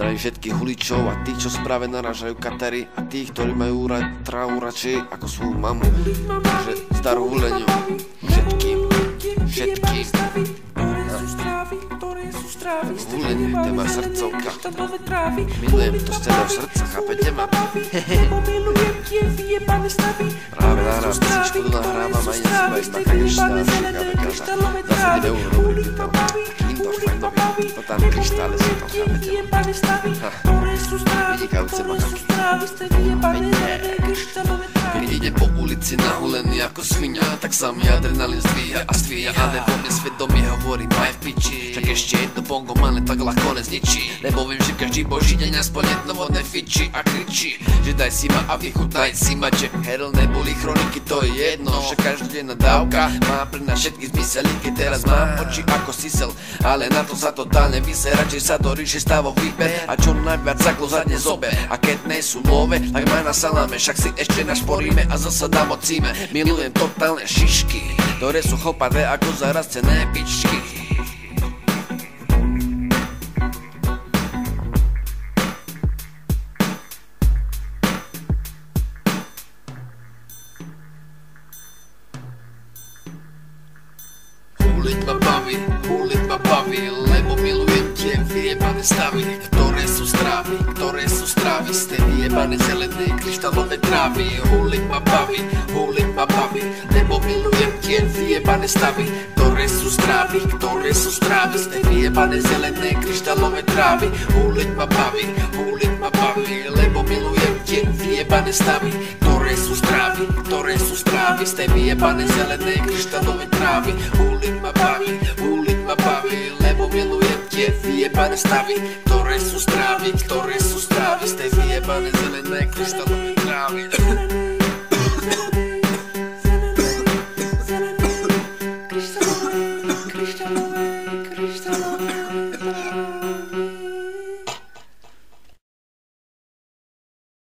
Zdravím všetkých huličov a tých, čo správe narážajú katery, a tých, ktorí majú trávu radšej ako svoju mamu. Takže zdar huleniu všetkým. Hulenie, téma srdcovka. Milujem to z celého srdca, chápete ma? Práve nahrám písničku, tu nahrávam a idem si baviť na kryštále, za 7 eur dobrý bytom. Indo fajnový, to tam kryštále sú tam, chápete ma? Vynikajúce makaky. Keď idem po ulici nahulený ako svinia, tak sa mi adrenalín zdvíha a stvíja, ale vo mne svedomie hovorí maj v piči. Však ešte jedno bongo malé tak ľahko nezničí, lebo viem, že každý boží deň aspoň jedno vodné fičí a kričí, že daj si ma a vychutnaj si ma, že Herl neboli chroniky, to je jedno, že každodenná dávka má pre nás všetky zmysely, keď teraz mám oči ako sisel, ale na to sa totálne vyser, radšej sa do ríše stavov vyber a čo najviac zaklo zadne zober, a keď nej sú love, tak maj na salame, však si ešte našporíme a zasa damocíme. Milujem totálne šišky, ktoré sú chopavé ako zarastené pičky. Huliť ma baví, lebo milujem tie vyjebané stavy, ktoré sú strávy z tej vyjebané zelenej kryštálové trávy. Huliť ma baví, lebo milujem tie vyjebané stavy, ktoré sú strávy z tej vyjebané zelenej kryštálové trávy. Huliť ma baví, lebo milujem tie vyjebané stavy, ktoré sú strávy z tej vyjebané zelenej kryštálové trávy. Huliť ma baví, lebo milujem tie vyjebané stavy, ktoré sú strávy z tej vyjebané zelenej kryštálové